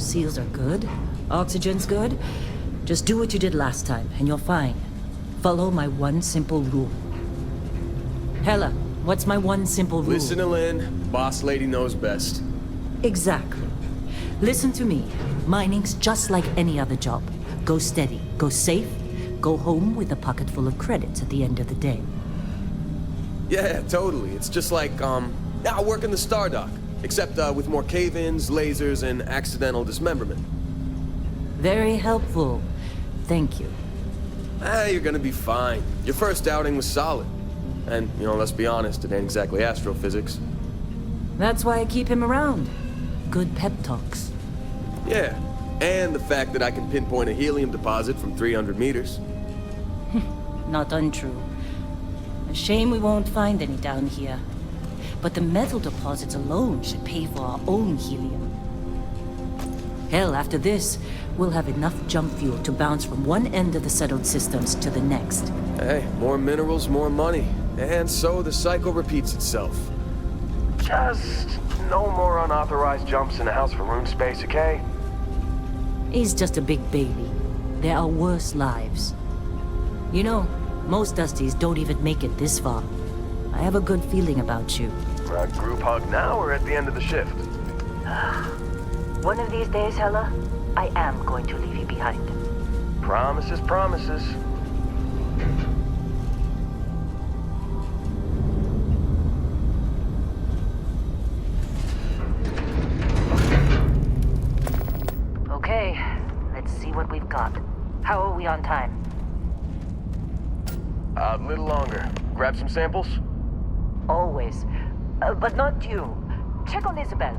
Seals are good. Oxygen's good. Just do what you did last time, and you're fine. Follow my one simple rule. Hella, what's my one simple rule? Listen to Lynn. Boss lady knows best. Exactly. Listen to me. Mining's just like any other job. Go steady, go safe, go home with a pocket full of credits at the end of the day. Yeah, totally. It's just like, I work in the Star Dock. Except, with more cave-ins, lasers, and accidental dismemberment. Very helpful. Thank you. You're gonna be fine. Your first outing was solid. And, let's be honest, it ain't exactly astrophysics. That's why I keep him around. Good pep talks. Yeah, and the fact that I can pinpoint a helium deposit from 300 meters. Not untrue. A shame we won't find any down here. But the metal deposits alone should pay for our own helium. Hell, after this, we'll have enough jump fuel to bounce from one end of the settled systems to the next. Hey, more minerals, more money. And so the cycle repeats itself. Just no more unauthorized jumps in the house for room space, okay? He's just a big baby. There are worse lives. You know, most Dusties don't even make it this far. I have a good feeling about you. A group hug now or at the end of the shift? One of these days, Hella, I am going to leave you behind. Promises, promises. Okay, let's see what we've got. How are we on time? A little longer. Grab some samples? Always. But not you. Check on Isabel.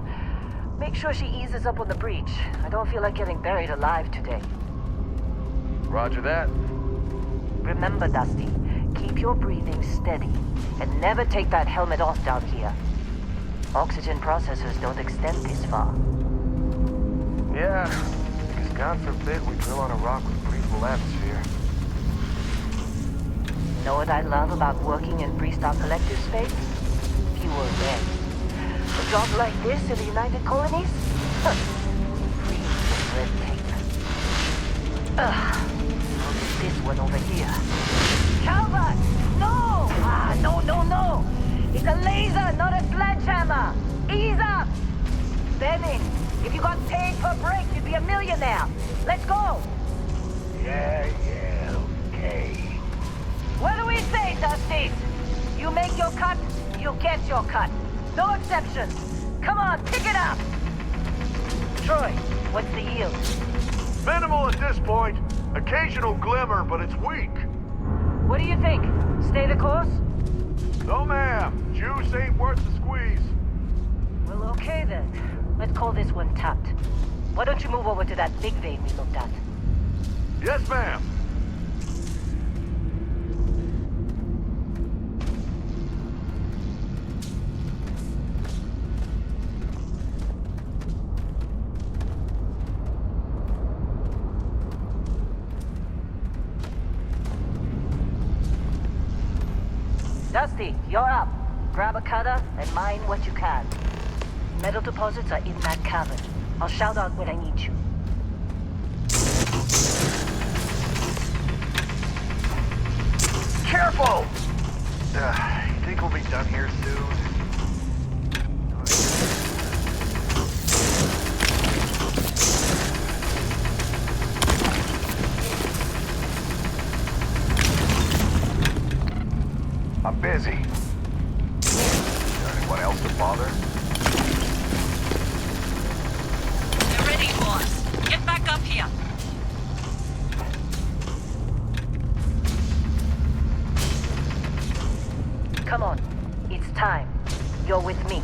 Make sure she eases up on the breach. I don't feel like getting buried alive today. Roger that. Remember, Dusty, keep your breathing steady. And never take that helmet off down here. Oxygen processors don't extend this far. Yeah, because God forbid we drill on a rock with breathable atmosphere. Know what I love about working in Freestar Collective space? Fewer men. A job like this in the United Colonies? Free from red tape. I'll do this one over here. Calvert! No! No! It's a laser, not a sledgehammer! Ease up! Benning, if you got paid per break, you'd be a millionaire. Let's go! Yeah, okay. What do we say, Dusty? You make your cut, you get your cut. No exceptions. Come on, pick it up! Troy, what's the yield? Minimal at this point. Occasional glimmer, but it's weak. What do you think? Stay the course? No, ma'am. Juice ain't worth the squeeze. Well, okay then. Let's call this one tapped. Why don't you move over to that big vein we looked at? Yes, ma'am. Dusty, you're up. Grab a cutter and mine what you can. Metal deposits are in that cavern. I'll shout out when I need you. Careful! You think we'll be done here soon? I'm busy. Anyone else to bother? You're ready, boss. Get back up here. Come on. It's time. You're with me.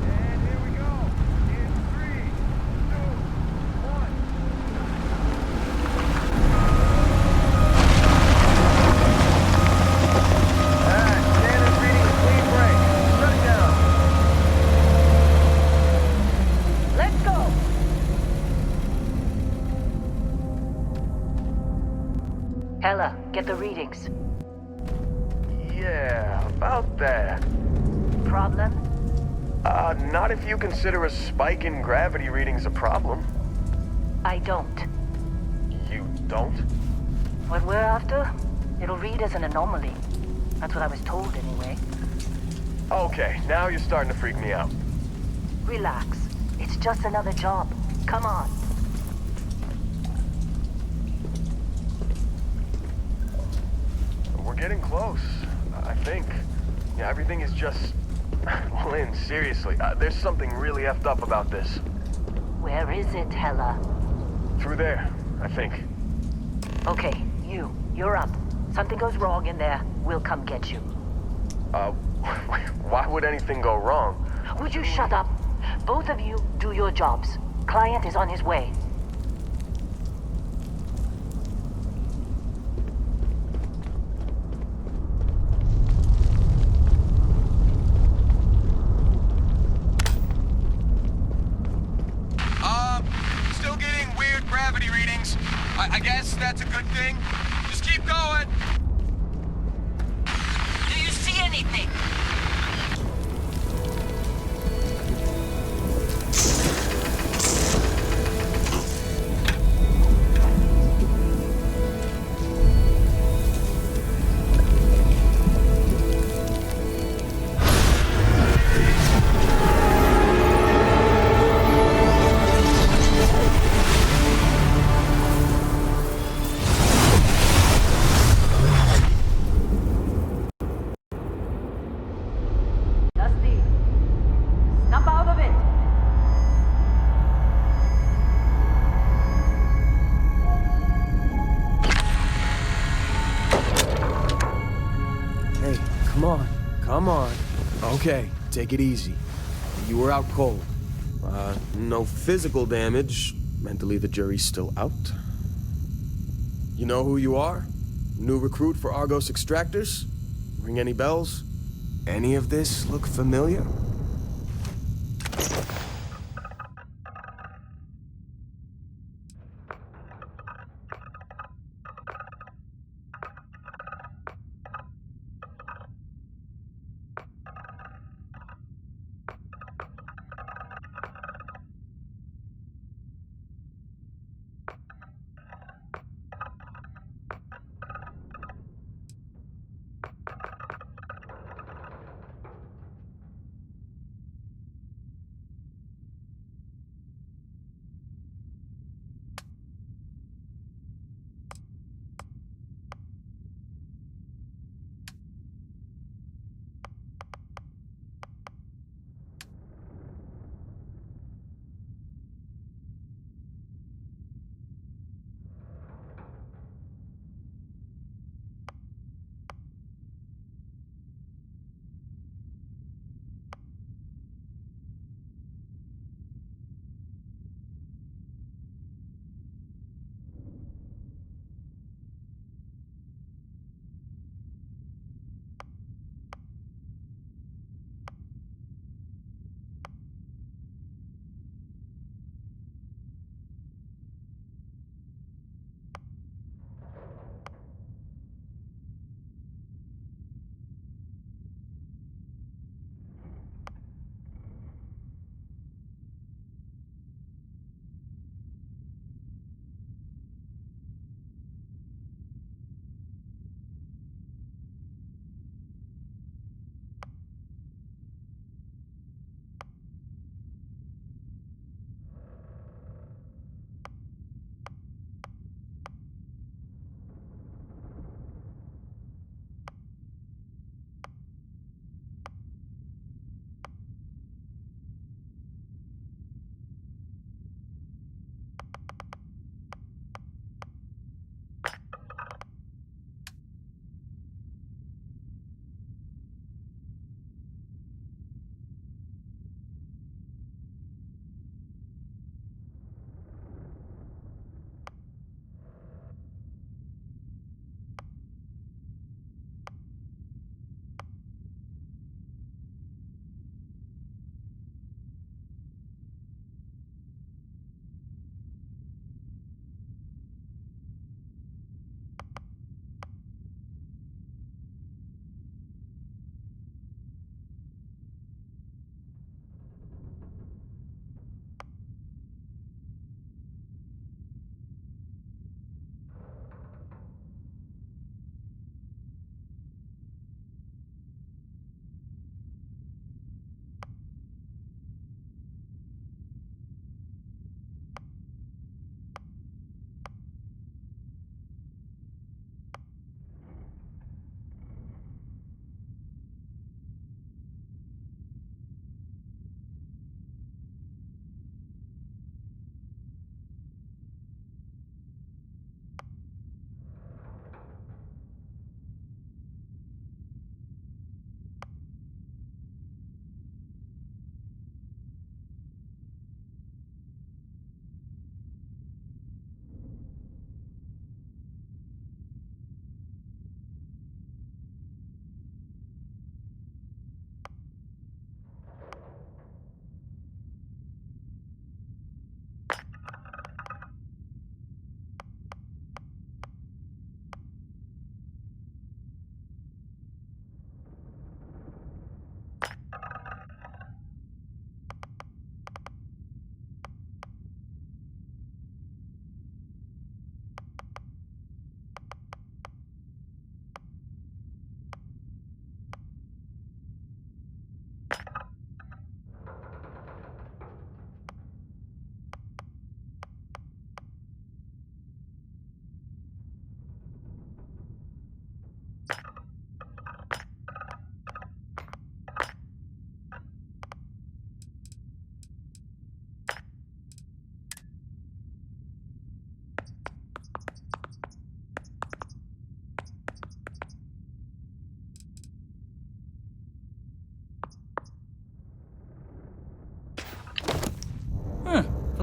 And here we go. In 3, 2, 1. Standard reading a clean break. Shut it down. Let's go! Hella, get the readings. Yeah, About there. Problem? Not if you consider a spike in gravity readings a problem. I don't. You don't? What we're after, it'll read as an anomaly. That's what I was told anyway. Okay, now you're starting to freak me out. Relax. It's just another job. Come on. We're getting close, I think. Yeah, everything is just... Lynn, seriously, there's something really effed up about this. Where is it, Hella? Through there, I think. Okay, you're up. Something goes wrong in there, we'll come get you. Why would anything go wrong? Would you shut up? Both of you do your jobs. Client is on his way. Still getting weird gravity readings. I guess that's a good thing. Just keep going. Do you see anything? Dusty, snap out of it! Hey, come on. Come on. Okay, take it easy. You were out cold. No physical damage. Mentally, the jury's still out. You know who you are? New recruit for Argos Extractors? Ring any bells? Any of this look familiar?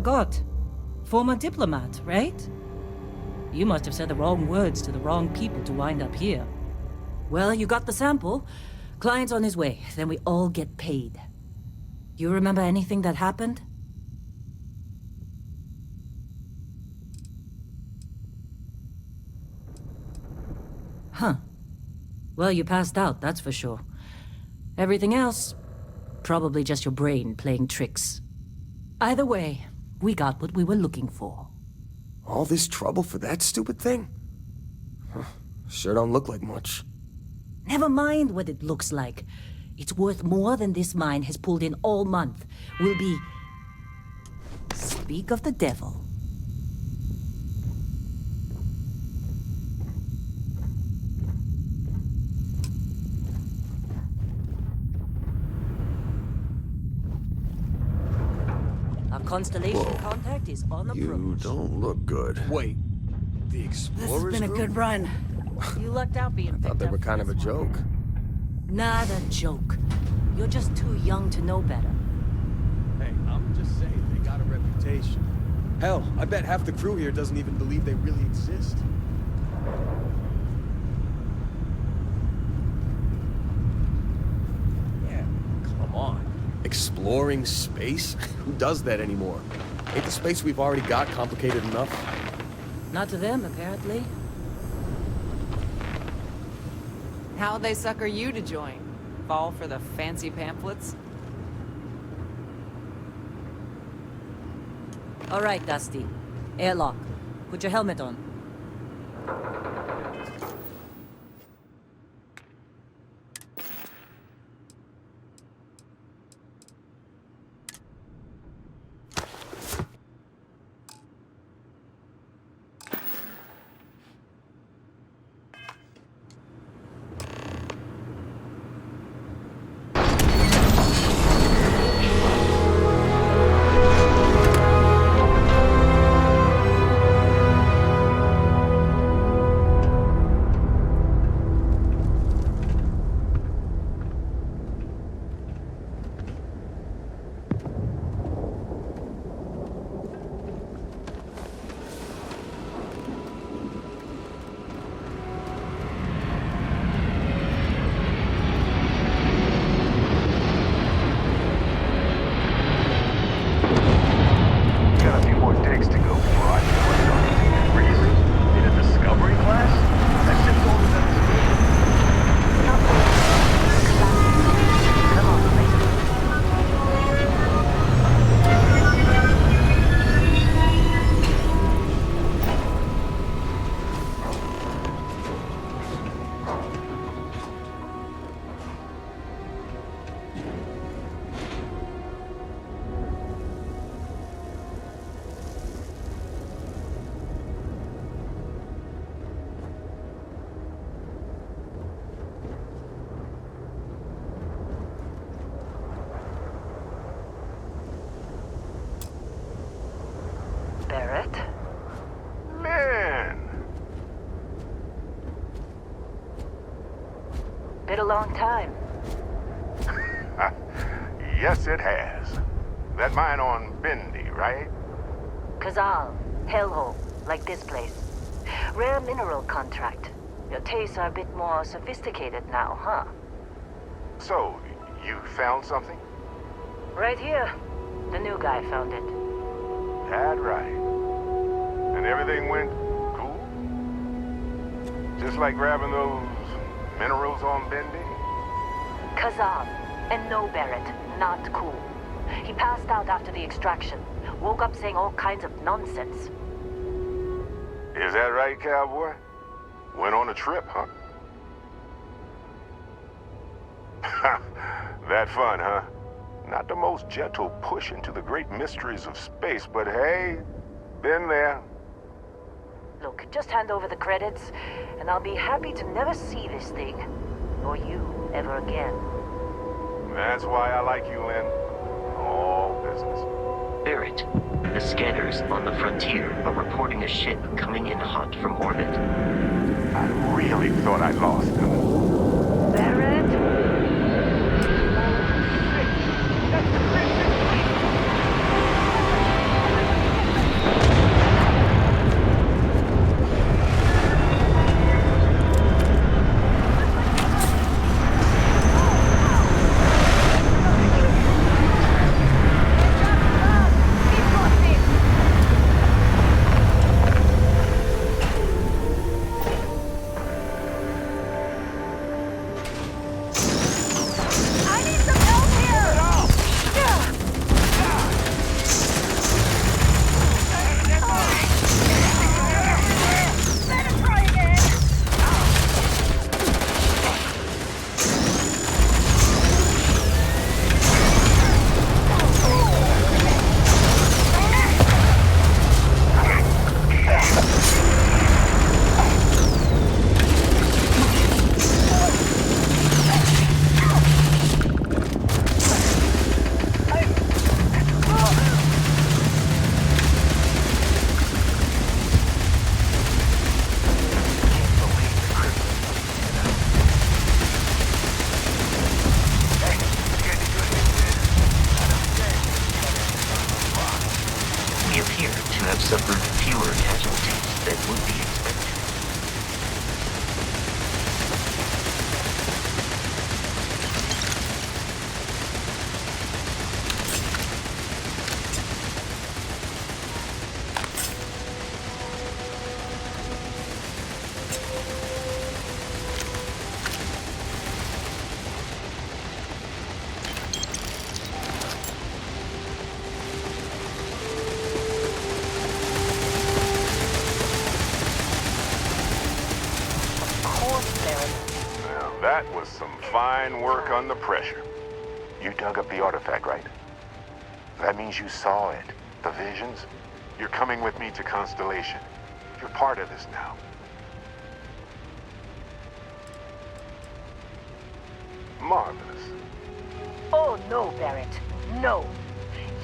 forgot. Former diplomat, right? You must have said the wrong words to the wrong people to wind up here. Well, you got the sample. Client's on his way, then we all get paid. You remember anything that happened? Huh. Well, you passed out, that's for sure. Everything else, probably just your brain playing tricks. Either way, we got what we were looking for. All this trouble for that stupid thing? Huh. Sure don't look like much. Never mind what it looks like. It's worth more than this mine has pulled in all month. Will be... Speak of the devil. Our constellation Whoa. contact is on approach. You don't look good. Wait, the This Explorers has been a group? good run. You lucked out being Thought they picked were up kind of for a this one. joke. Not a joke. You're just too young to know better. Hey, I'm just saying, they got a reputation. Hell, I bet half the crew here doesn't even believe they really exist. Yeah, come on. Exploring space? Who does that anymore? Ain't the space we've already got complicated enough? Not to them, apparently. How'd they sucker you to join? Fall for the fancy pamphlets? All right, Dusty. Airlock. Put your helmet on. Got a few more digs to go before I can work on anything crazy. In a discovery class? That shit's older than the school. Not cool. Come on, please. Barrett? Man! Been a long time. Yes, it has. That mine on Bendy, right? Kazal, hellhole, like this place. Rare mineral contract. Your tastes are a bit more sophisticated now, huh? So, you found something? Right here. The new guy found it. That right. And everything went cool? Just like grabbing those minerals on Bendy? Kazal, and no Barrett, not cool. He passed out after the extraction. Woke up saying all kinds of nonsense. Is that right, cowboy? Went on a trip, huh? That fun, huh? Not the most gentle push into the great mysteries of space, but hey, been there. Look, just hand over the credits, and I'll be happy to never see this thing, or you, ever again. That's why I like you, Lynn. All business. Barrett, the scanners on the frontier are reporting a ship coming in hot from orbit. I really thought I lost him. Barrett? That's the was some fine work under pressure. You dug up the artifact, right? That means you saw it. The visions? You're coming with me to Constellation. You're part of this now. Marvelous. Oh, no, Barrett. No.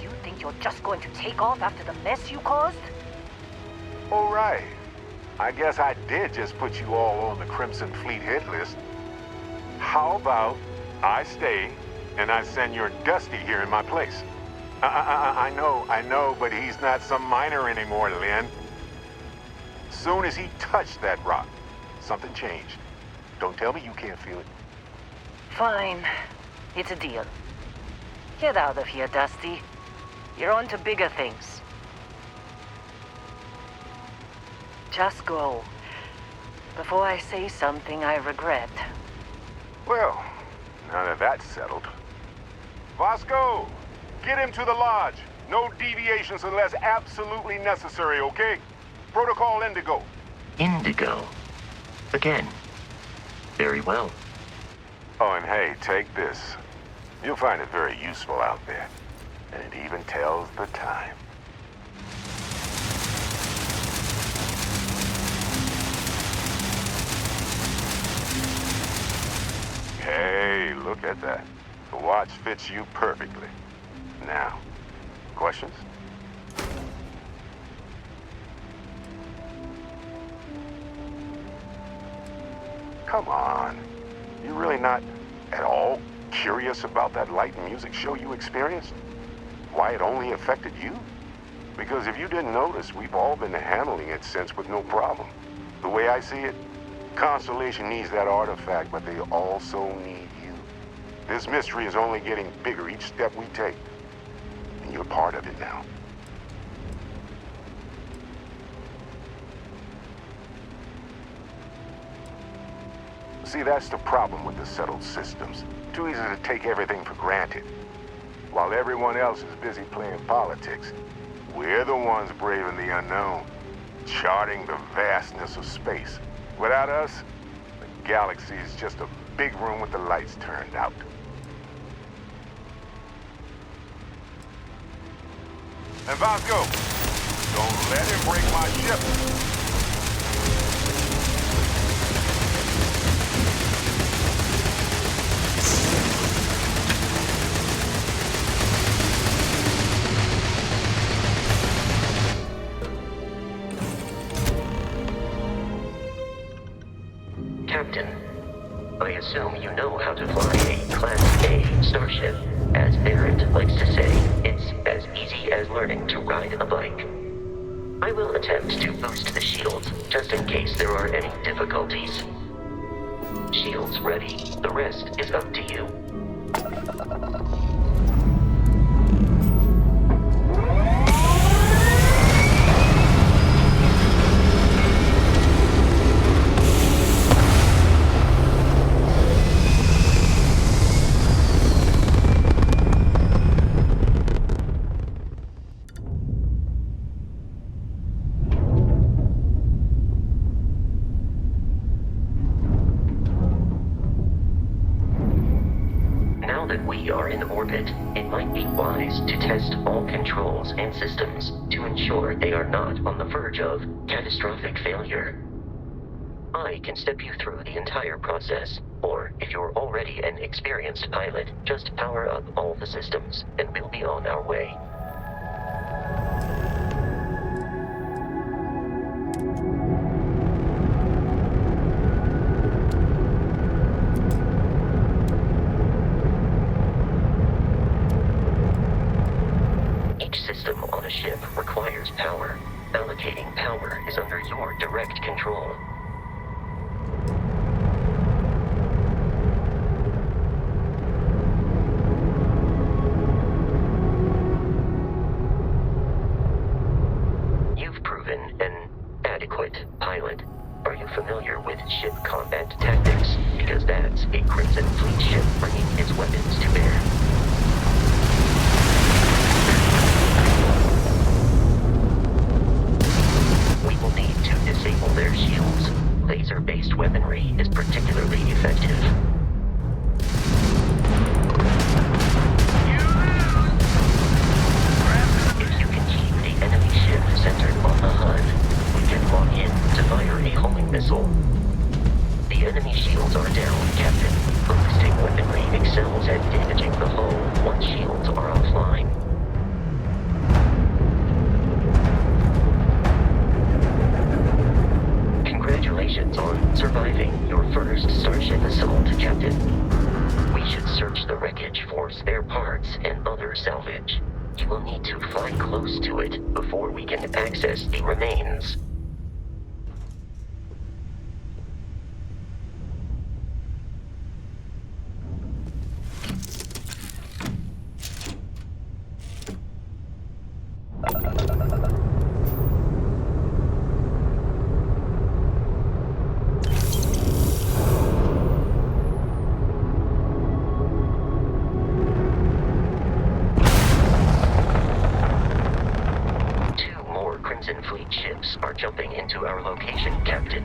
You think you're just going to take off after the mess you caused? All right. I guess I did just put you all on the Crimson Fleet hit list. How about I stay and I send your Dusty here in my place? I know, but he's not some miner anymore, Lynn. Soon as he touched that rock, something changed. Don't tell me you can't feel it. Fine. It's a deal. Get out of here, Dusty. You're on to bigger things. Just go. Before I say something I regret. Well, now that that's settled. Vasco, get him to the lodge. No deviations unless absolutely necessary, okay? Protocol Indigo. Indigo. Again. Very well. Oh, and hey, take this. You'll find it very useful out there. And it even tells the time. Hey, look at that. The watch fits you perfectly. Now, questions? Come on. You really not at all curious about that light and music show you experienced? Why it only affected you? Because if you didn't notice, we've all been handling it since with no problem. The way I see it, Constellation needs that artifact, but they also need you. This mystery is only getting bigger each step we take. And you're part of it now. See, that's the problem with the settled systems. Too easy to take everything for granted. While everyone else is busy playing politics, we're the ones braving the unknown, charting the vastness of space. Without us, the galaxy is just a big room with the lights turned out. And Vasco, don't let him break my ship. Captain, I assume you know how to fly a Class A starship. As Barrett likes to say, it's as easy as learning to ride a bike. I will attempt to boost the shields, just in case there are any difficulties. Shields ready. The rest is up to you. Now that we are in orbit, it might be wise to test all controls and systems to ensure they are not on the verge of catastrophic failure. I can step you through the entire process, or if you're already an experienced pilot, just power up all the systems, and we'll be on our way. System on a ship requires power. Allocating power is under your direct control. You've proven an adequate pilot. Are you familiar with ship combat tactics? Because that's a Crimson Fleet ship bringing its weapons to bear. Disable their shields. Laser-based weaponry is particularly effective. and damaging the hull once shields are offline. Congratulations on surviving your first Starship assault, Captain. We should search the wreckage for spare parts and other salvage. You will need to fly close to it before we can access the remains. Fleet ships are jumping into our location, Captain.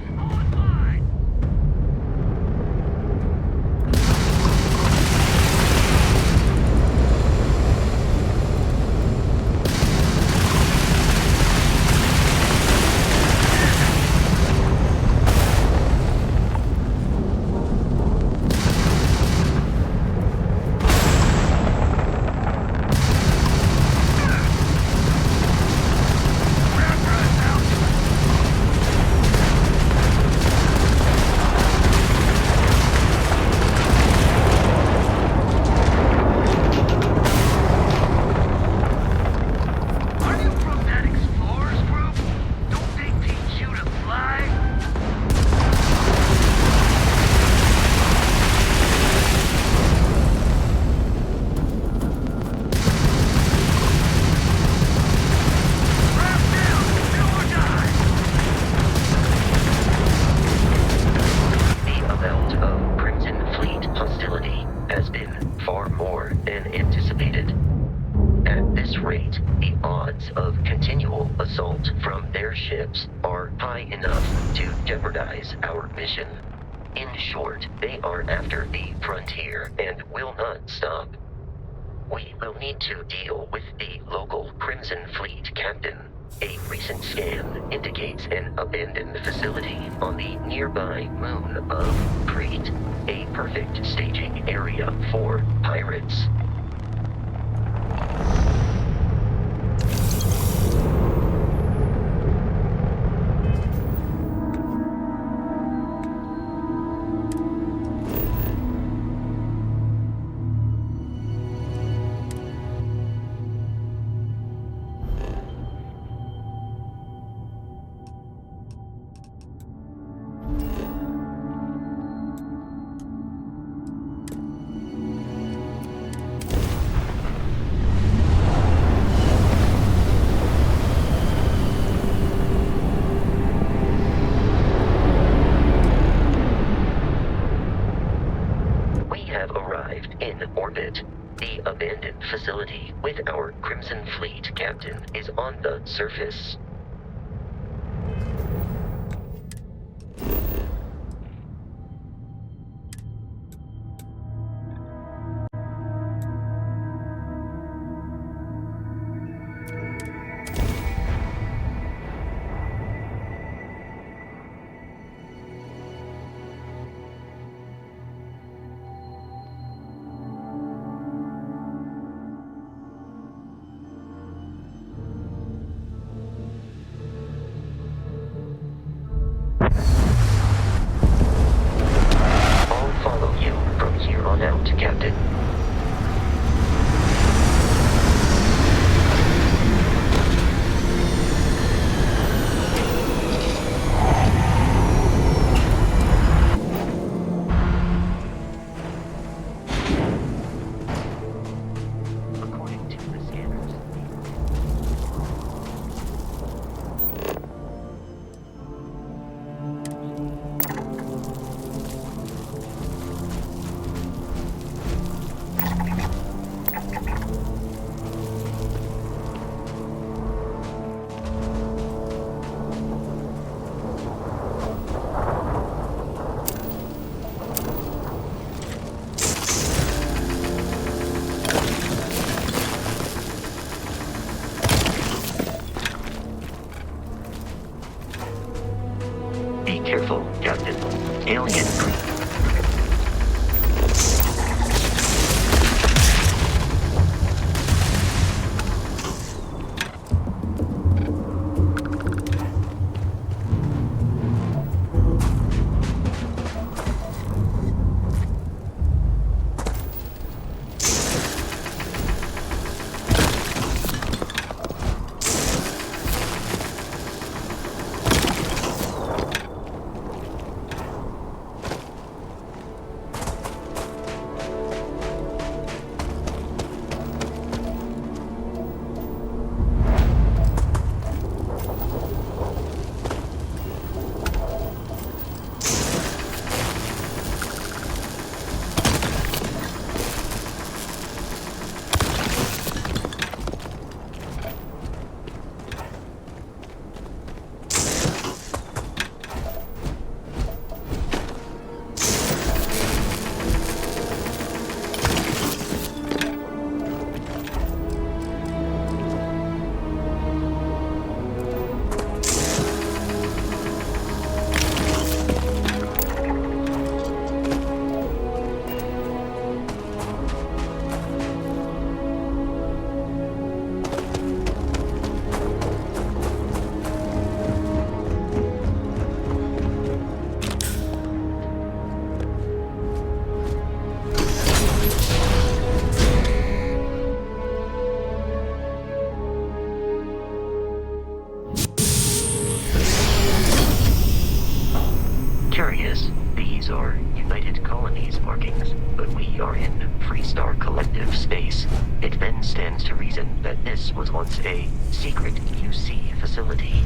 Ships are high enough to jeopardize our mission. In short, they are after the frontier and will not stop. We will need to deal with the local Crimson Fleet captain. A recent scan indicates an abandoned facility on the nearby moon of Crete, a perfect staging area for pirates. The abandoned facility with our Crimson Fleet captain is on the surface. Captain. According to the scanners. Be careful, Captain. Alien. We are in Freestar Collective space. It then stands to reason that this was once a secret UC facility.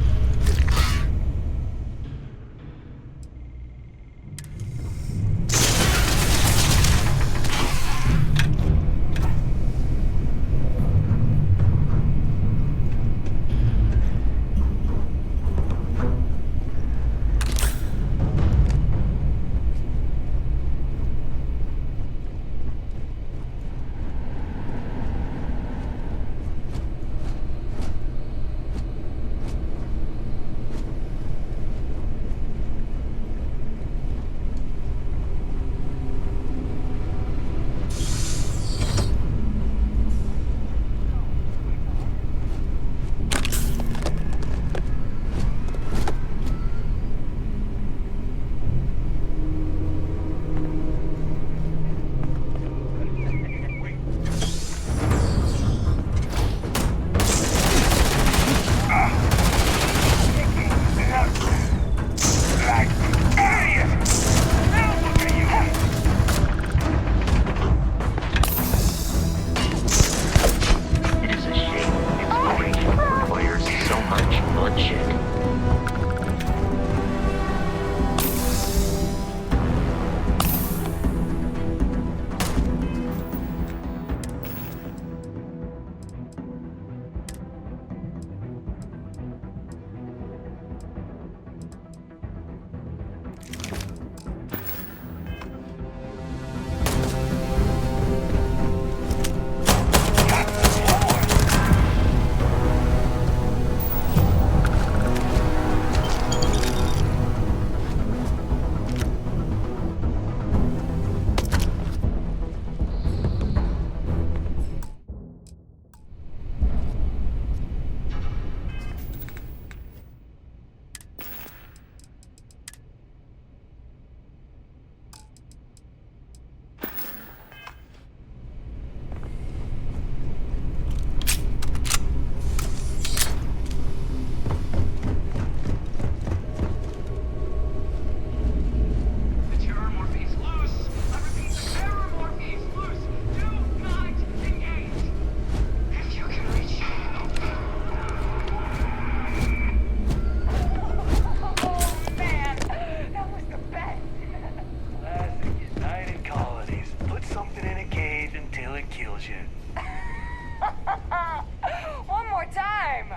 One more time!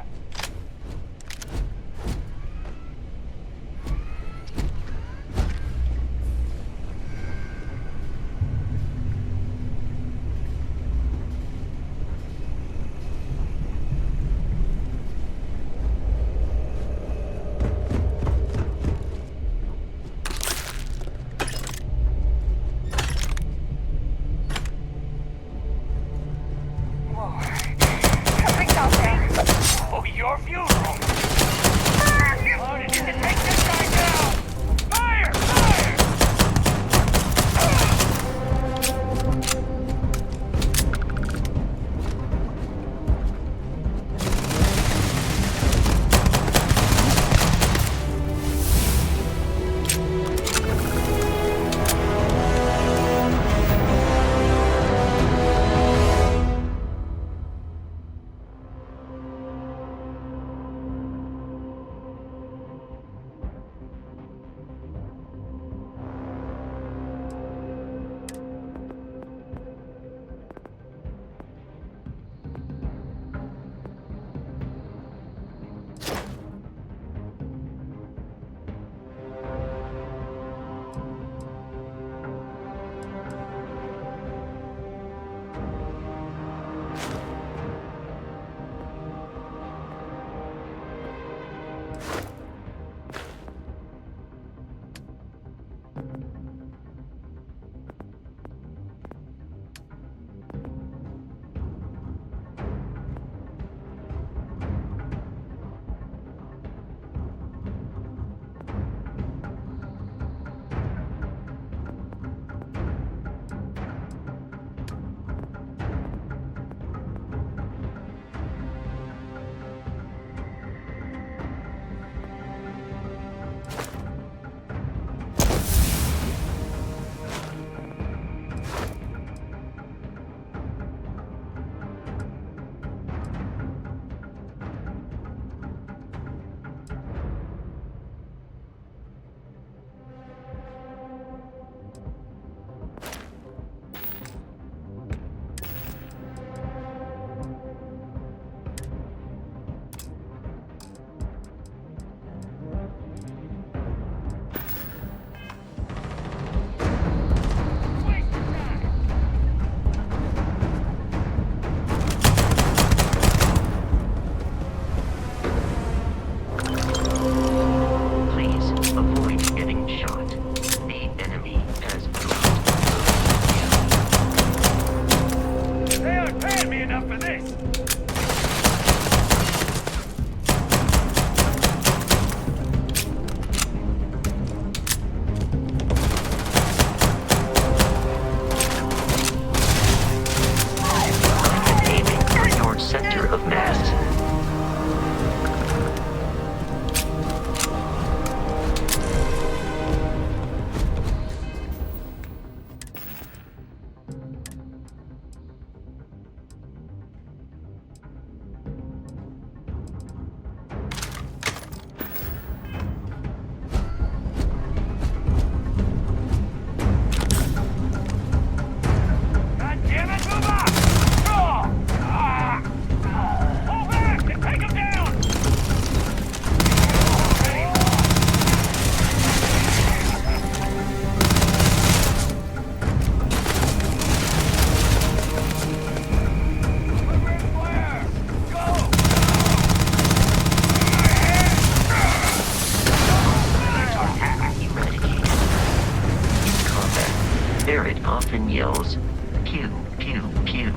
Pew, pew, pew.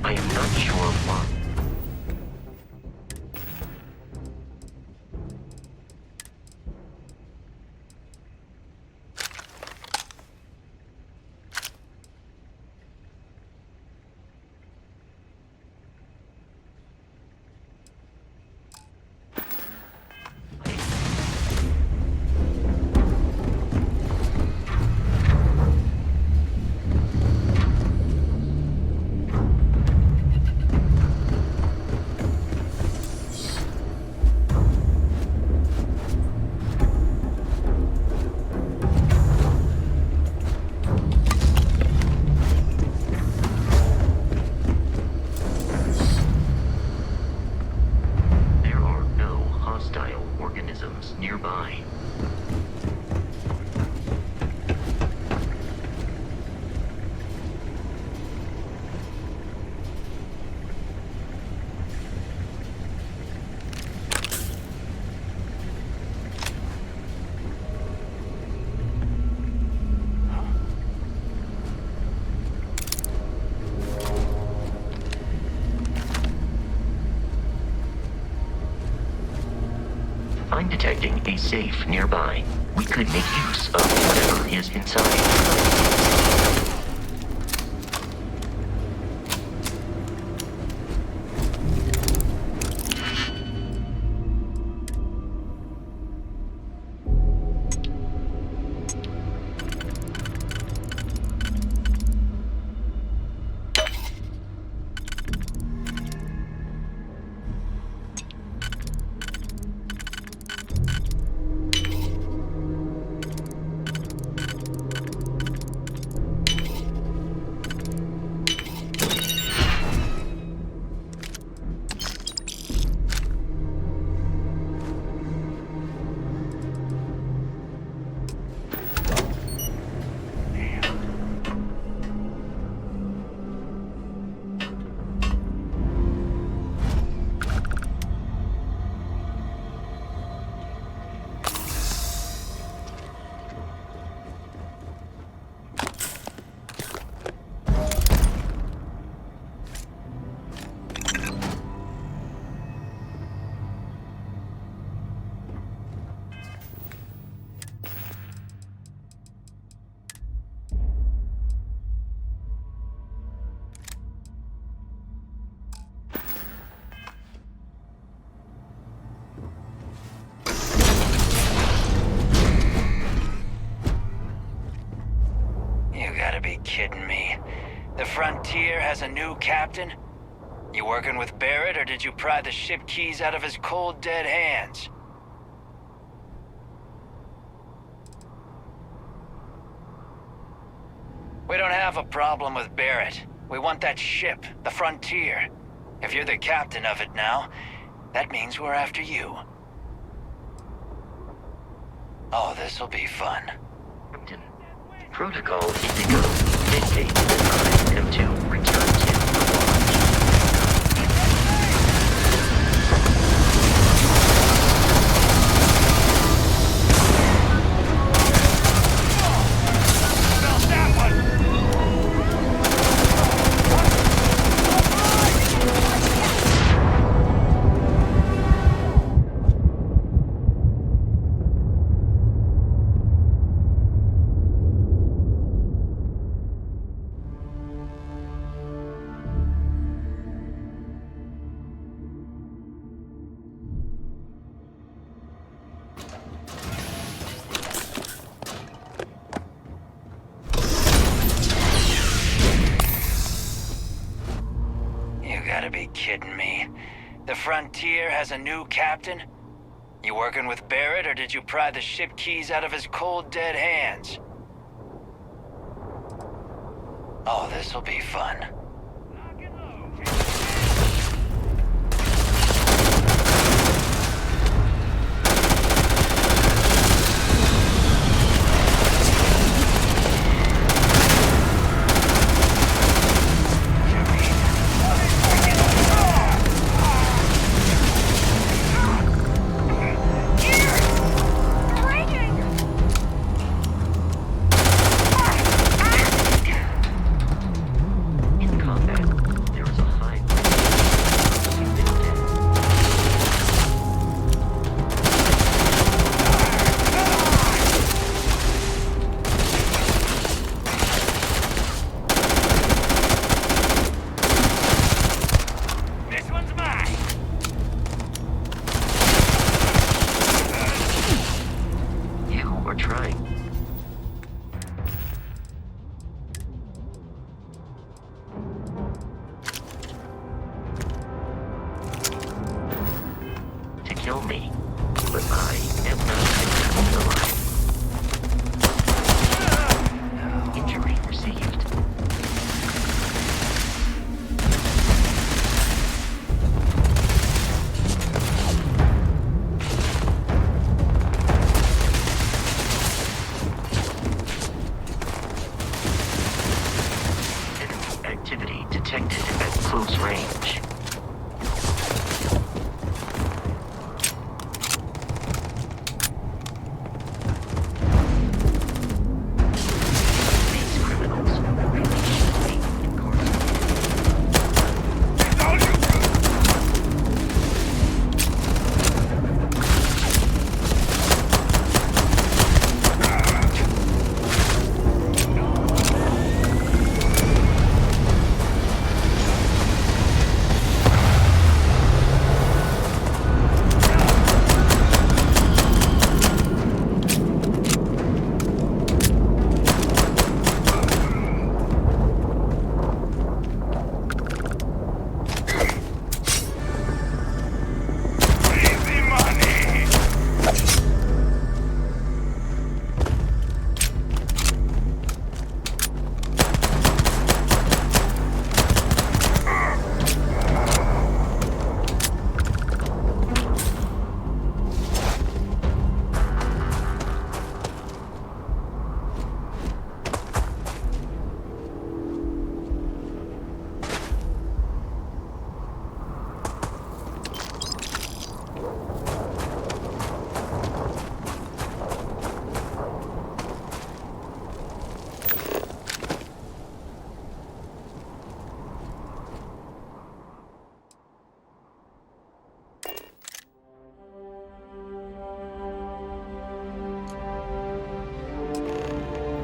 I am not sure why. Nearby. I'm detecting a safe nearby. We could make use of whatever is inside. Be kidding me. The Frontier has a new captain? You working with Barrett, or did you pry the ship keys out of his cold, dead hands? We don't have a problem with Barrett. We want that ship, the Frontier. If you're the captain of it now, that means we're after you. Oh, this'll be fun. Protocol Indigo. Dictate that I am to return to the watch. Be kidding me. The Frontier has a new captain? You working with Barrett, or did you pry the ship keys out of his cold, dead hands? Oh, this'll be fun. kill me, but I am not alive. Injury received. Enemy activity detected at close range. These criminals really should be incarcerated.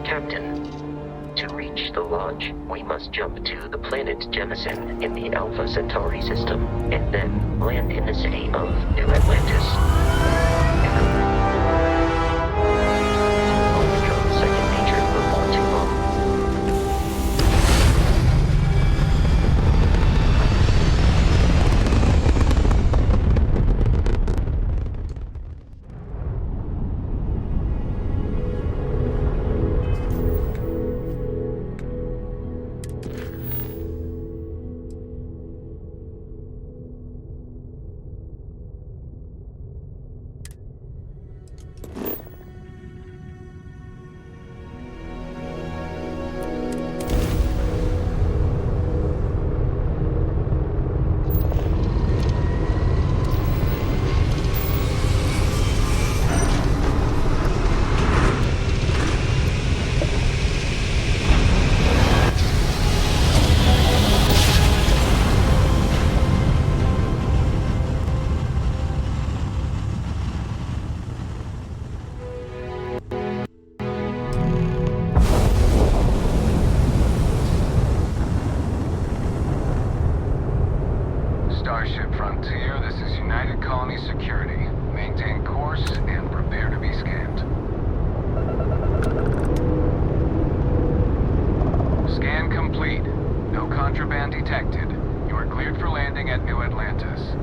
Captain, to reach the lodge, we must jump to the planet Jemison in the Alpha Centauri system, and then land in the city of New Atlantis. Won't become second nature before too long. Starship Frontier, this is United Colony Security. Maintain course and prepare to be scanned. Scan complete. No contraband detected. You are cleared for landing at New Atlantis.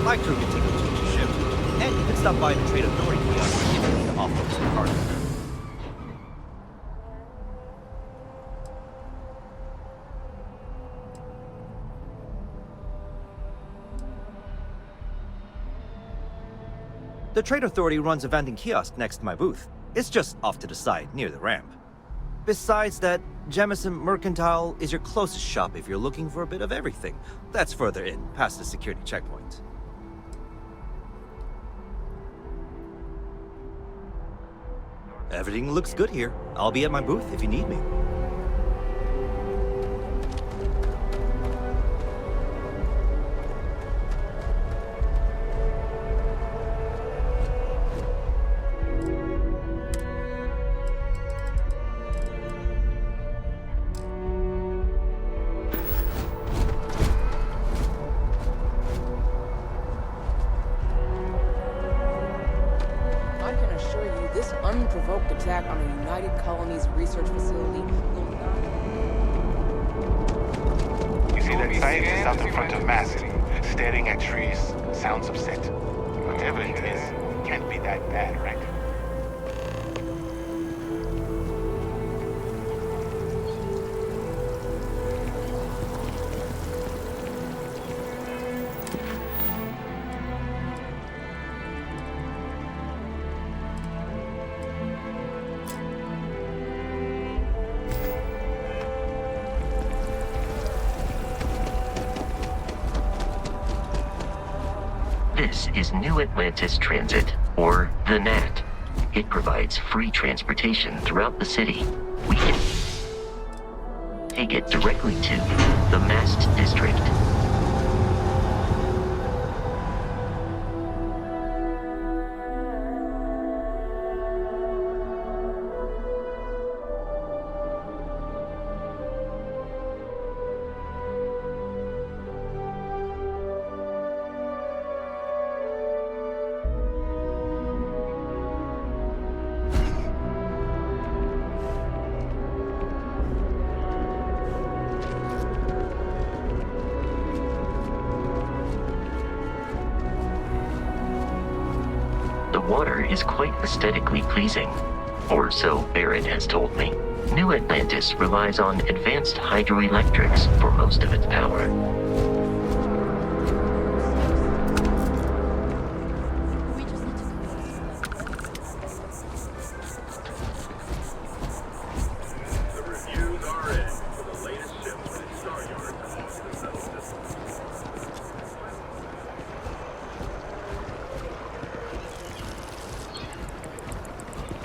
My crew can take a look at your ship, and you can stop by the Trade Authority kiosk if you need to offload some cargo. The Trade Authority runs a vending kiosk next to my booth. It's just off to the side, near the ramp. Besides that, Jemison Mercantile is your closest shop if you're looking for a bit of everything. That's further in, past the security checkpoint. Everything looks good here. I'll be at my booth if you need me. Unprovoked attack on a United Colonies research facility will not... You see that scientist out in front of Massey, staring at trees, sounds upset. Whatever it is, can't be that bad, right? This is New Atlantis Transit, or the NAT. It provides free transportation throughout the city. We can take it directly to the Mast District. The water is quite aesthetically pleasing, or so Barrett has told me. New Atlantis relies on advanced hydroelectrics for most of its power.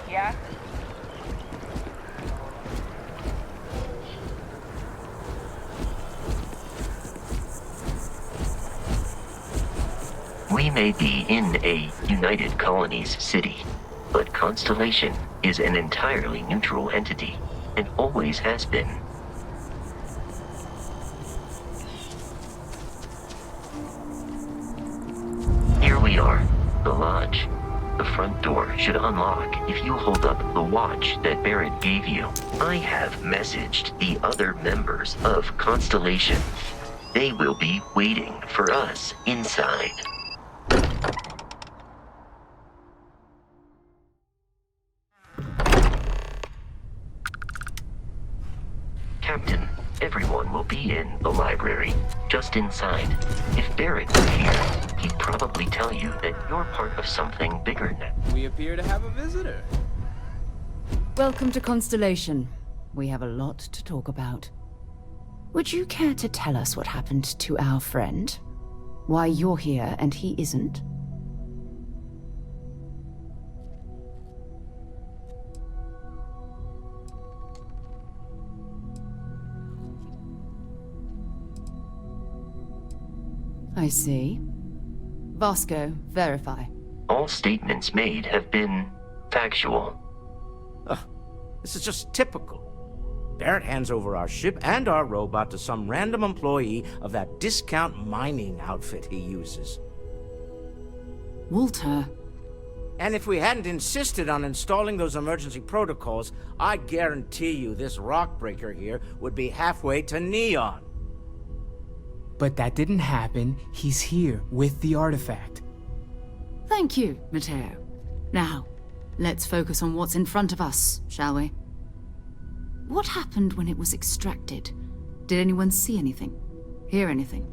Yeah? We may be in a United Colonies city, but Constellation is an entirely neutral entity, and always has been. Here we are, the lodge. The front door should unlock if you hold up the watch that Barrett gave you. I have messaged the other members of Constellation. They will be waiting for us inside. Captain, everyone will be in the library, just inside. If Barrett were here, he'd probably tell you that you're part of something bigger now. We appear to have a visitor. Welcome to Constellation. We have a lot to talk about. Would you care to tell us what happened to our friend? Why you're here and he isn't? I see. Vasco, verify. All statements made have been factual. This is just typical. Barrett hands over our ship and our robot to some random employee of that discount mining outfit he uses. Walter. And if we hadn't insisted on installing those emergency protocols, I guarantee you this rock breaker here would be halfway to Neon. But that didn't happen. He's here with the artifact. Thank you, Matteo. Now, let's focus on what's in front of us, shall we? What happened when it was extracted? Did anyone see anything? Hear anything?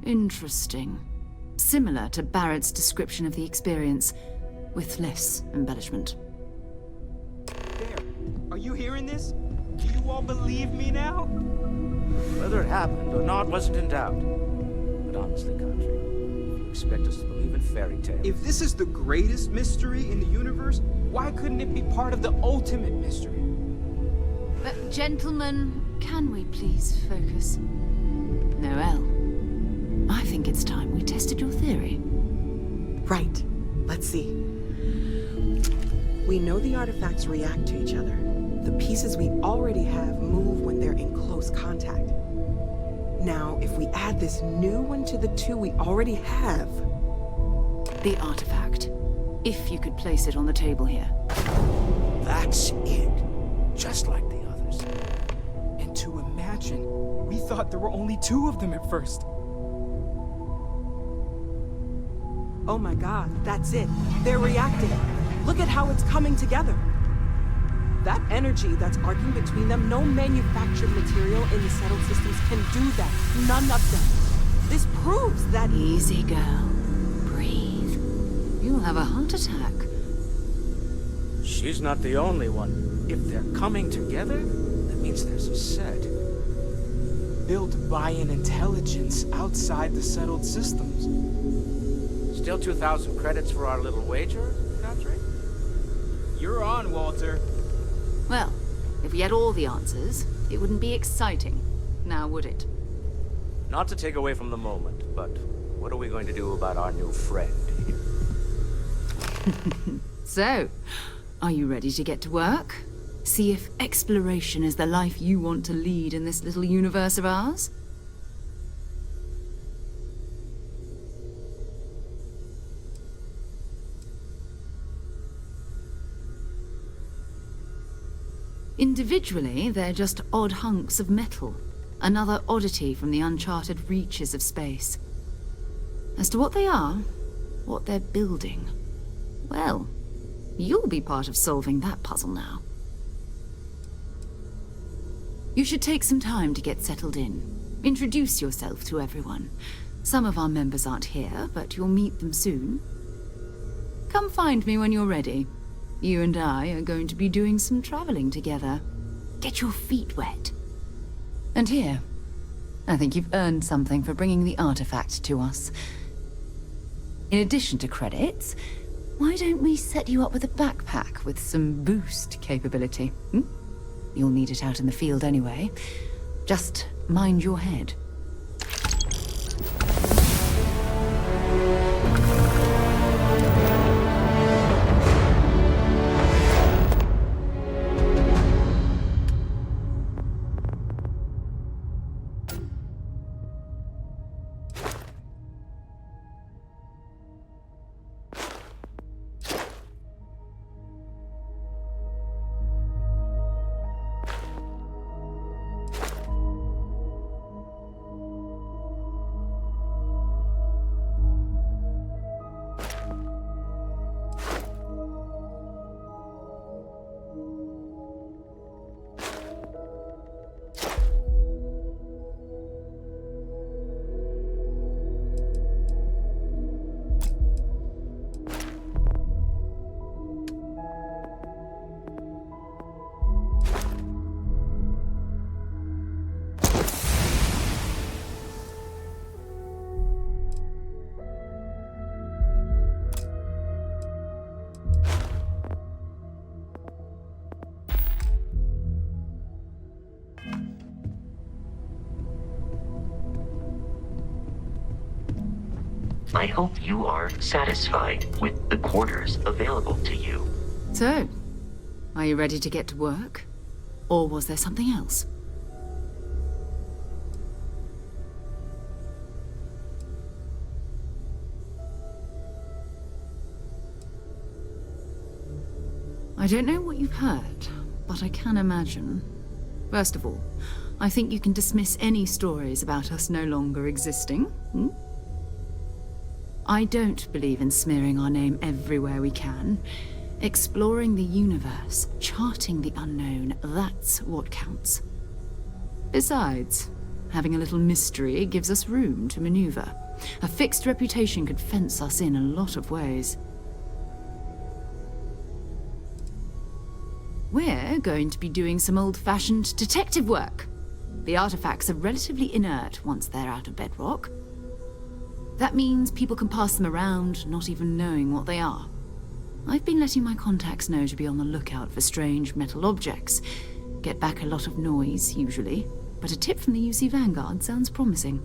Interesting. Similar to Barrett's description of the experience, with less embellishment. There. Are you hearing this? Do you all believe me now? Whether it happened or not wasn't in doubt. But honestly, Country, you expect us to believe in fairy tales? If this is the greatest mystery in the universe, why couldn't it be part of the ultimate mystery? But gentlemen, can we please focus? Noel, I think it's time we tested your theory. Right. Let's see. We know the artifacts react to each other. The pieces we already have move when they're in close contact. Now, if we add this new one to the two we already have... The artifact. If you could place it on the table here. That's it. Just like the others. And to imagine, we thought there were only 2 of them at first. Oh my god, that's it. They're reacting. Look at how it's coming together. That energy that's arcing between them, no manufactured material in the settled systems can do that. None of them. This proves that... Easy, girl. Breathe. You'll have a heart attack. She's not the only one. If they're coming together, that means there's a set. Built by an intelligence outside the settled systems. Still 2,000 credits for our little wager, Country? You're on, Walter. Well, if we had all the answers, it wouldn't be exciting. Now, would it? Not to take away from the moment, but what are we going to do about our new friend here? So, are you ready to get to work? See if exploration is the life you want to lead in this little universe of ours? Individually, they're just odd hunks of metal. Another oddity from the uncharted reaches of space. As to what they are, what they're building, well, you'll be part of solving that puzzle now. You should take some time to get settled in. Introduce yourself to everyone. Some of our members aren't here, but you'll meet them soon. Come find me when you're ready. You and I are going to be doing some traveling together. Get your feet wet. And here, I think you've earned something for bringing the artifact to us. In addition to credits, why don't we set you up with a backpack with some boost capability? You'll need it out in the field anyway. Just mind your head. I hope you are satisfied with the quarters available to you. So, are you ready to get to work? Or was there something else? I don't know what you've heard, but I can imagine. First of all, I think you can dismiss any stories about us no longer existing. I don't believe in smearing our name everywhere we can. Exploring the universe, charting the unknown, that's what counts. Besides, Having a little mystery gives us room to maneuver. A fixed reputation could fence us in a lot of ways. We're going to be doing some old-fashioned detective work. The artifacts are relatively inert once they're out of bedrock. That means people can pass them around, not even knowing what they are. I've been letting my contacts know to be on the lookout for strange metal objects. Get back a lot of noise, usually, but a tip from the UC Vanguard sounds promising.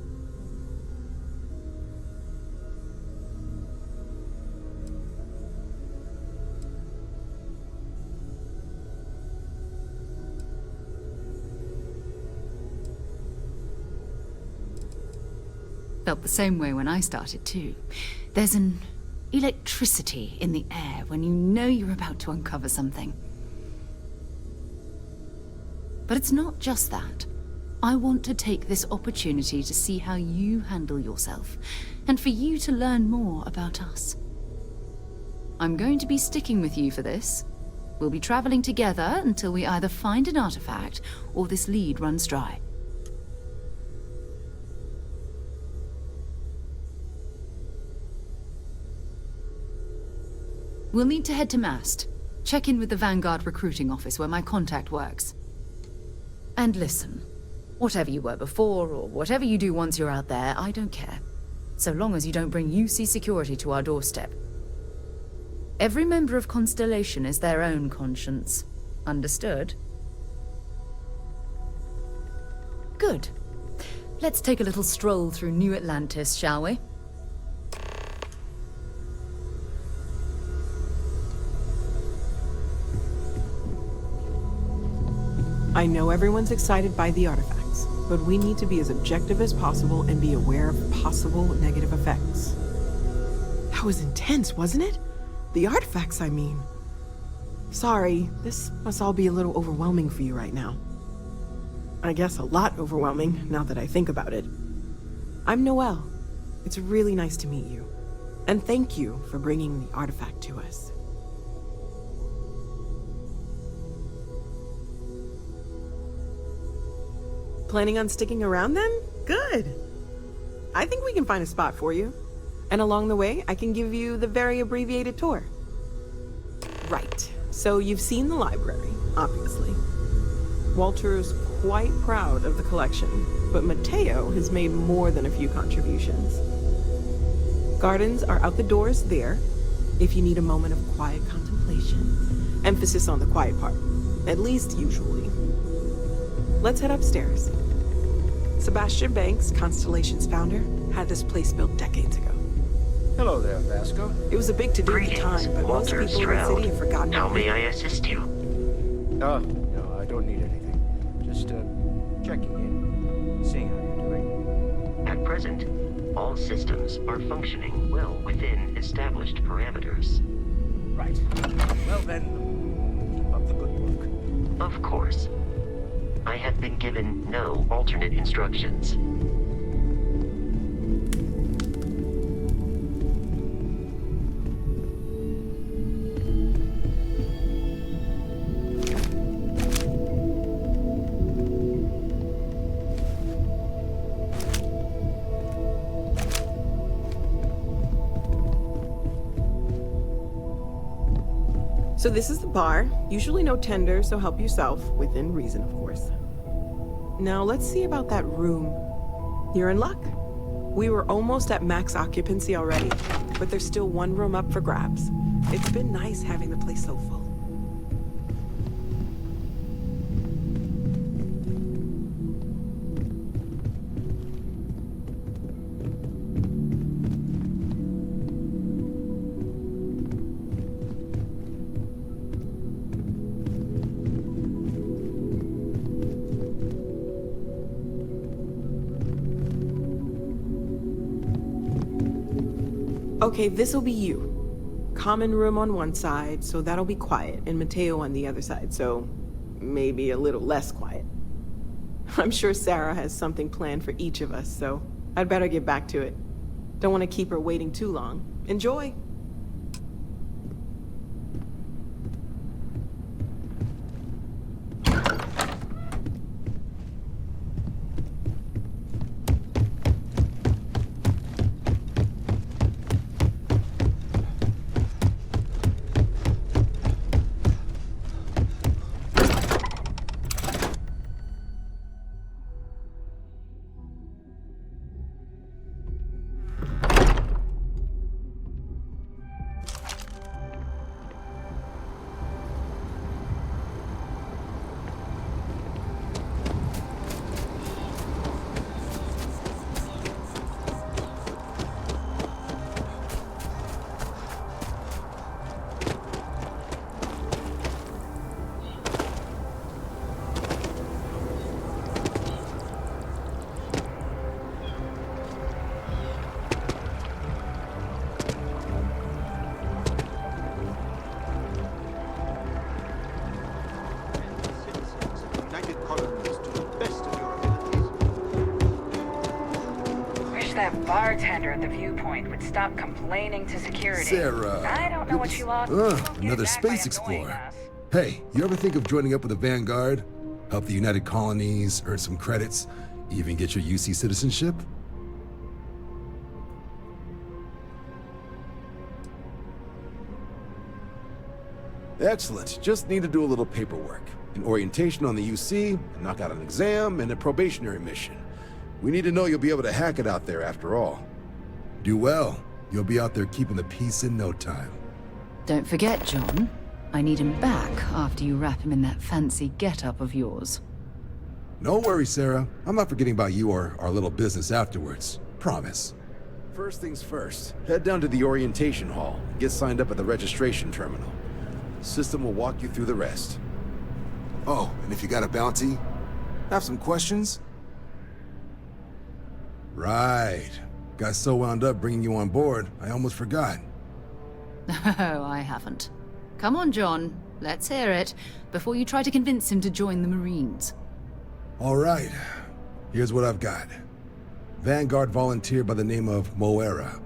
Felt the same way when I started, too. There's an electricity in the air when you know you're about to uncover something. But it's not just that. I want to take this opportunity to see how you handle yourself, and for you to learn more about us. I'm going to be sticking with you for this. We'll be traveling together until we either find an artifact or this lead runs dry. We'll need to head to Mast. Check in with the Vanguard recruiting office where my contact works. And listen, whatever you were before, or whatever you do once you're out there, I don't care. So long as you don't bring UC security to our doorstep. Every member of Constellation is their own conscience. Understood? Good. Let's take a little stroll through New Atlantis, shall we? I know everyone's excited by the artifacts, but we need to be as objective as possible and be aware of possible negative effects. That was intense, wasn't it? The artifacts, I mean. Sorry, this must all be a little overwhelming for you right now. I guess a lot overwhelming, now that I think about it. I'm Noelle. It's really nice to meet you. And thank you for bringing the artifact to us. Planning on sticking around then? Good. I think we can find a spot for you. And along the way, I can give you the very abbreviated tour. Right. So you've seen the library, obviously. Walter's quite proud of the collection, but Mateo has made more than a few contributions. Gardens are out the doors there, if you need a moment of quiet contemplation. Emphasis on the quiet part, at least usually. Let's head upstairs. Sebastian Banks, Constellation's founder, had this place built decades ago. Hello there, Vasco. It was a big to-do at the time, but most people in the city have forgotten. How may I assist you? No, I don't need anything. Just, checking in, seeing how you're doing. At present, all systems are functioning well within established parameters. Right. Well then, keep up the good work. Of course. I have been given no alternate instructions. So this is the bar. Usually no tender, so help yourself, within reason, of course. Now let's see about that room. You're in luck. We were almost at max occupancy already, but there's still one room up for grabs. It's been nice having the place so full. Okay, this'll be you. Common room on one side, so that'll be quiet, and Mateo on the other side, so maybe a little less quiet. I'm sure Sarah has something planned for each of us, so I'd better get back to it. Don't want to keep her waiting too long. Enjoy! bartender at the viewpoint would stop complaining to security. Sarah. I don't know what you lost. Another space explorer. Hey, you ever think of joining up with the Vanguard? Help the United Colonies, earn some credits, even get your UC citizenship? Excellent. Just need to do a little paperwork. An orientation on the UC, knock out an exam, and a probationary mission. We need to know you'll be able to hack it out there after all. Do well. You'll be out there keeping the peace in no time. Don't forget, John. I need him back after you wrap him in that fancy getup of yours. No worries, Sarah. I'm not forgetting about you or our little business afterwards. Promise. First things first, head down to the orientation hall. Get signed up at the registration terminal. System will walk you through the rest. Oh, and if you got a bounty, have some questions? Right. Got so wound up bringing you on board, I almost forgot. Oh, I haven't. Come on, John. Let's hear it, before you try to convince him to join the Marines. All right. Here's what I've got. Vanguard volunteer by the name of Moira.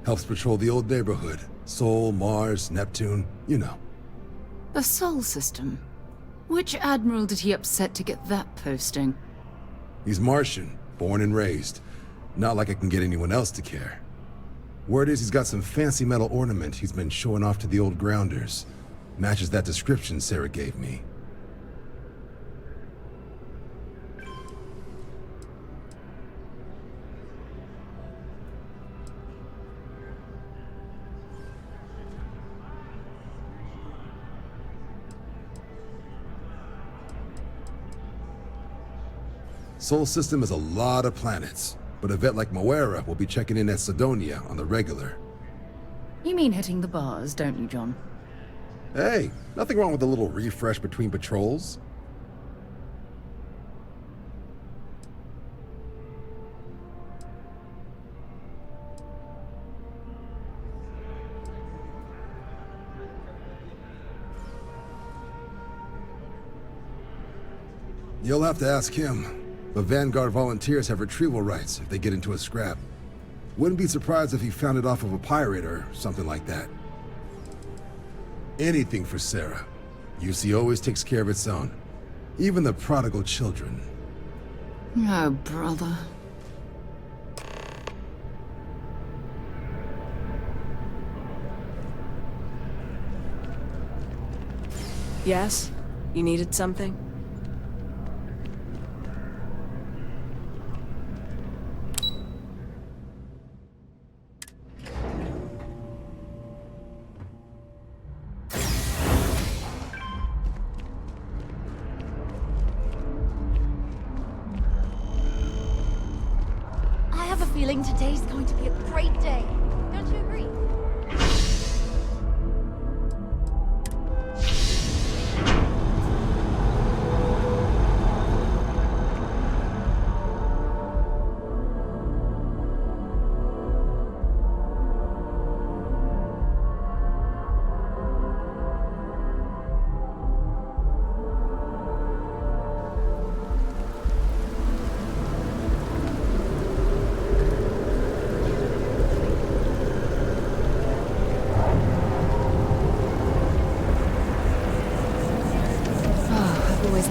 Helps patrol the old neighborhood. Sol, Mars, Neptune, you know. The Sol system. Which admiral did he upset to get that posting? He's Martian, born and raised. Not like I can get anyone else to care. Word is he's got some fancy metal ornament he's been showing off to the old grounders. Matches that description Sarah gave me. Sol system is a lot of planets, but a vet like Moira will be checking in at Sidonia on the regular. You mean hitting the bars, don't you, John? Hey, nothing wrong with a little refresh between patrols. You'll have to ask him. But Vanguard volunteers have retrieval rights if they get into a scrap. Wouldn't be surprised if he found it off of a pirate or something like that. Anything for Sarah. UC always takes care of its own. Even the prodigal children. Oh, brother. Yes? You needed something? Feeling today's going to be a great day. Don't you agree?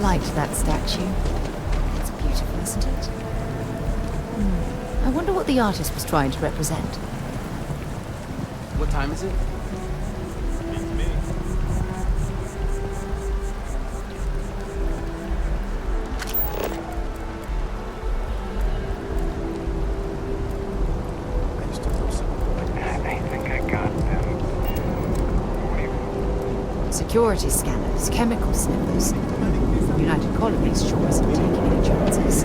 Liked that statue. It's beautiful, isn't it? I wonder what the artist was trying to represent. What time is it? I think I got them. Security scanners, chemical sniffers. United Colonies sure isn't taking any chances.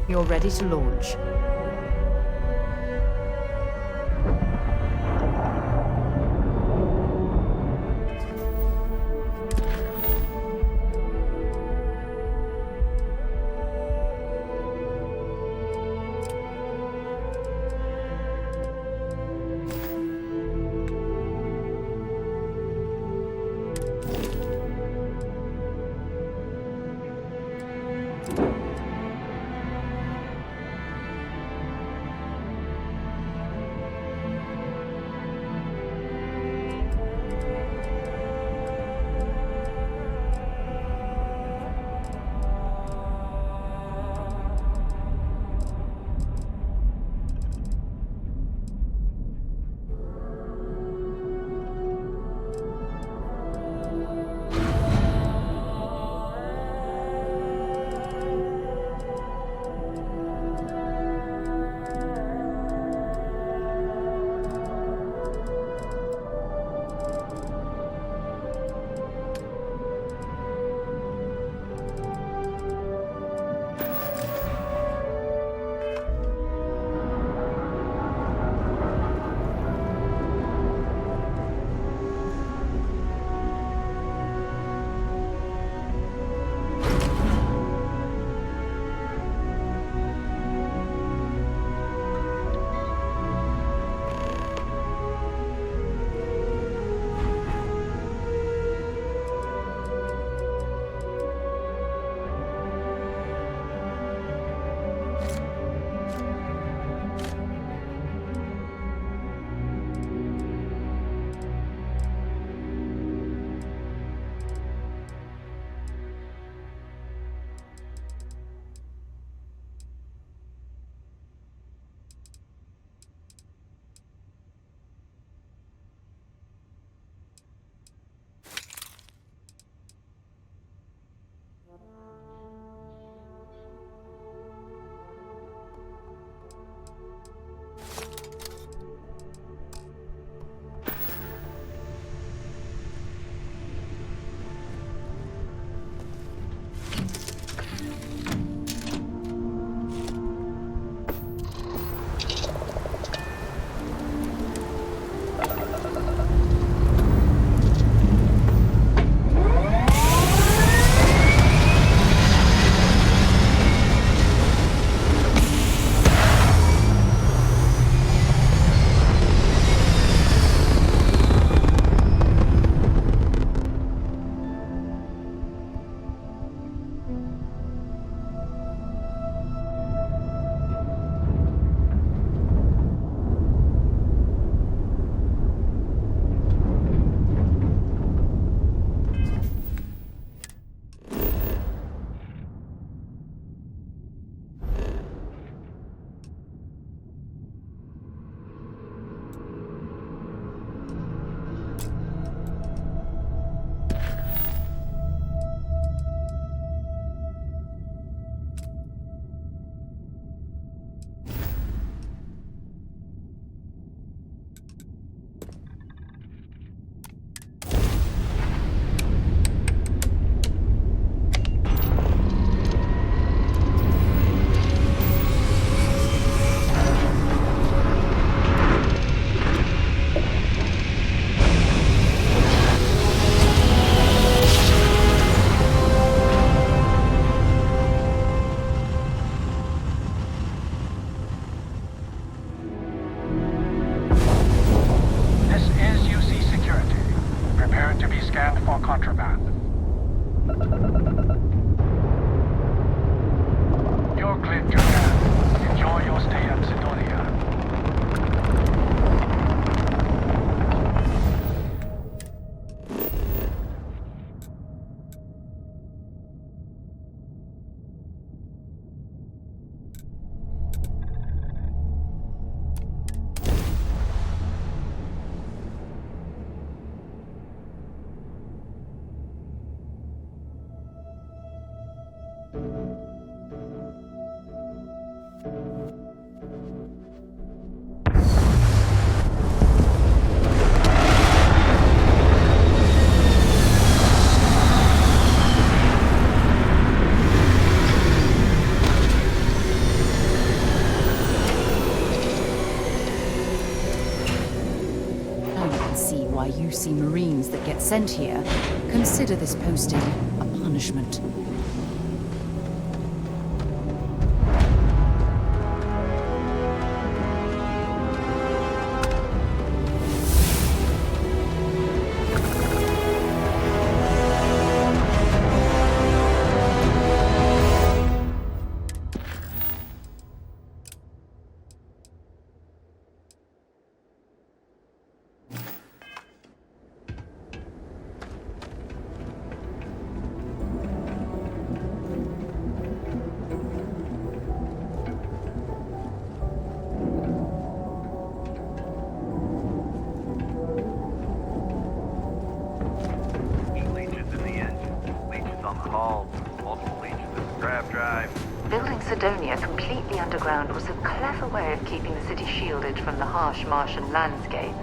You're ready to launch. contraband. You're cleared, Captain. Enjoy your stay at Sidonia. Why you see Marines that get sent here consider this posting a punishment. Building Sidonia completely underground was a clever way of keeping the city shielded from the harsh Martian landscape.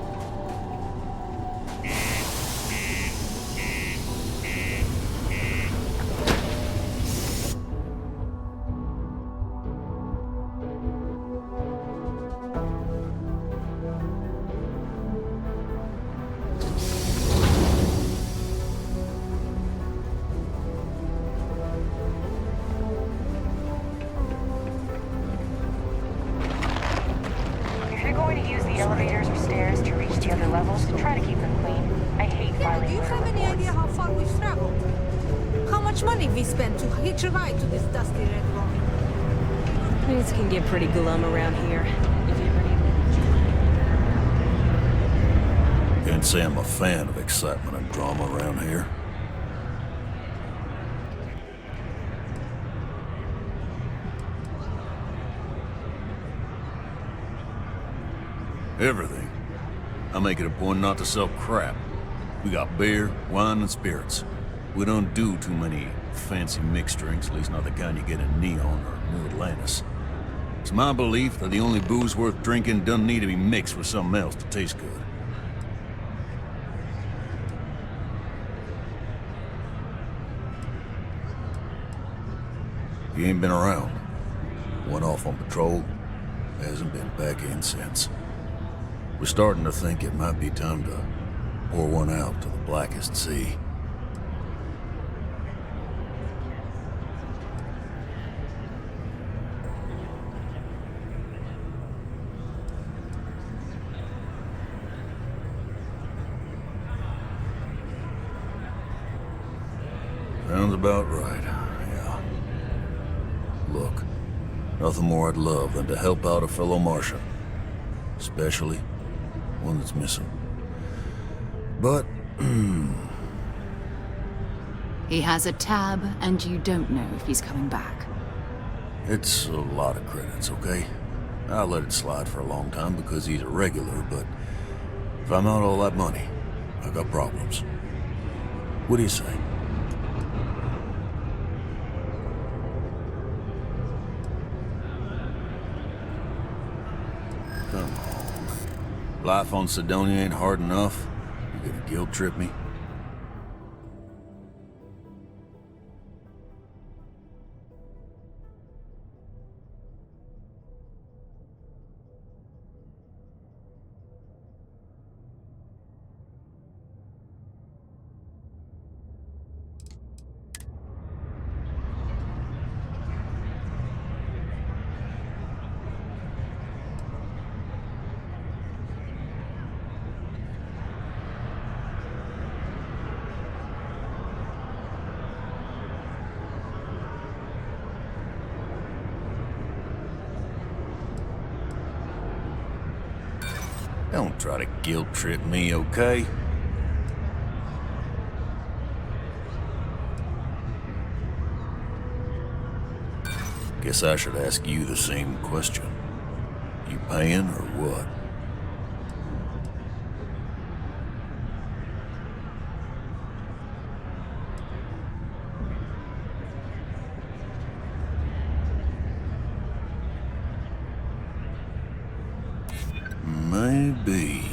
Elevators or stairs to reach the other levels. Try to keep them clean. I hate filing. Do you have any idea how far we've traveled? How much money we spent to hitch a ride to this dusty red rock? Things can get pretty glum around here. If you ever need... Can't say I'm a fan of excitement and drama around here. Everything. I make it a point not to sell crap. We got beer, wine, and spirits. We don't do too many fancy mixed drinks, at least not the kind you get in Neon or New Atlantis. It's my belief that the only booze worth drinking doesn't need to be mixed with something else to taste good. You ain't been around. Went off on patrol. Hasn't been back in since. We're starting to think it might be time to pour one out to the blackest sea. Sounds about right, yeah. Look, nothing more I'd love than to help out a fellow Martian. Especially one that's missing. But, He has a tab, and you don't know if he's coming back. it's a lot of credits, okay? I let it slide for a long time because he's a regular, but if I'm out all that money, I got problems. What do you say? Come on. Life on Sidonia ain't hard enough. You gonna guilt trip me? Don't try to guilt trip me, okay? Guess I should ask you the same question. You paying or what? Maybe.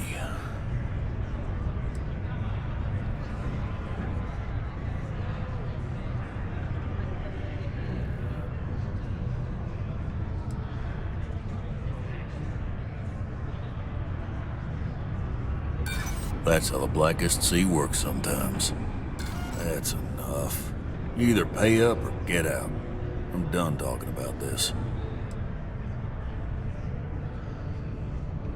That's how the Blackest Sea works sometimes. That's enough. You either pay up or get out. I'm done talking about this.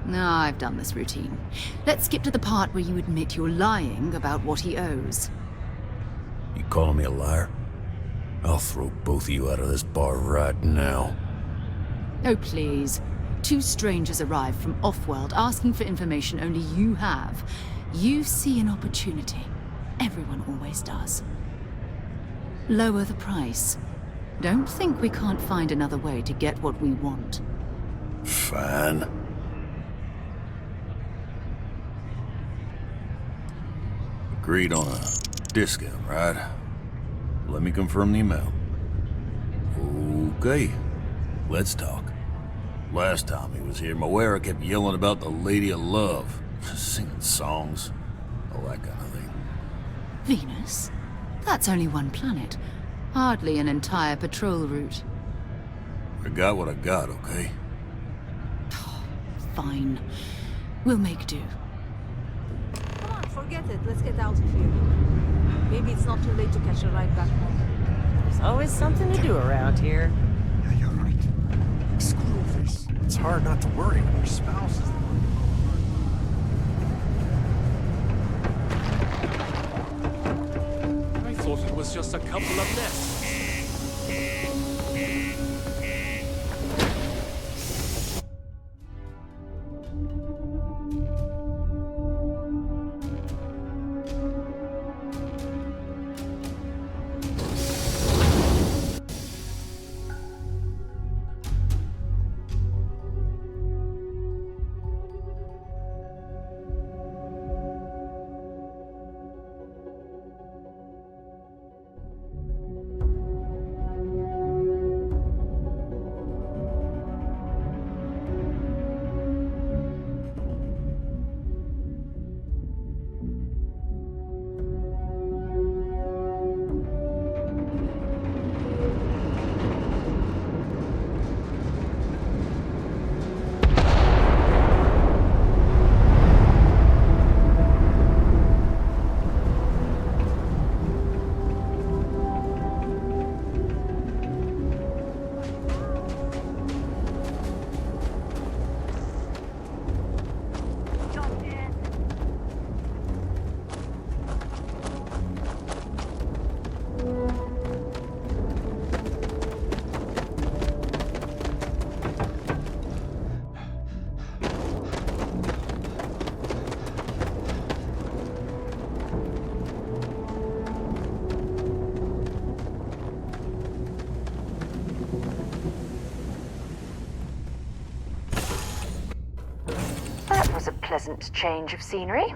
No, I've done this routine. Let's skip to the part where you admit you're lying about what he owes. You calling me a liar? I'll throw both of you out of this bar right now. Oh, please. Two strangers arrive from off-world asking for information only you have. You see an opportunity. Everyone always does. Lower the price. Don't think we can't find another way to get what we want. Fine. Agreed on a discount, right? Let me confirm the amount. Okay, let's talk. Last time he was here, Moera kept yelling about the Lady of Love, singing songs, all that kind of thing. Venus? That's only one planet. Hardly an entire patrol route. I got what I got, okay? Fine. We'll make do. Come on, forget it. Let's get out of here. Maybe it's not too late to catch a ride back home. There's always something to do around here. Yeah, you're right. Screw this. It's hard not to worry when your spouse is... I thought it was just a couple of nests. That was a pleasant change of scenery.